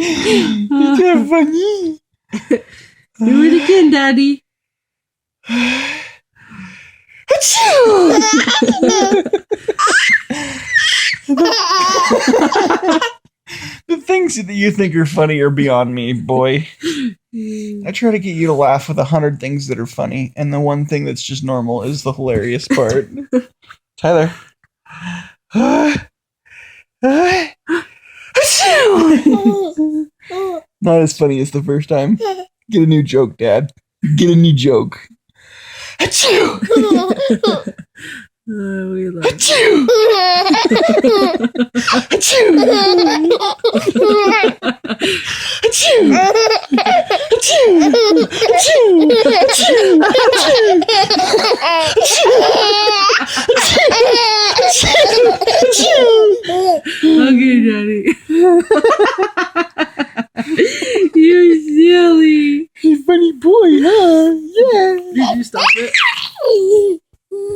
It's not funny. Do it again, Daddy. The things that you think are funny are beyond me, boy. I try to get you to laugh with 100 things that are funny, and the one thing that's just normal is the hilarious part. Tyler. Not as funny as the first time. Get a new joke, Dad. Get a new joke. We love it. Okay, Daddy.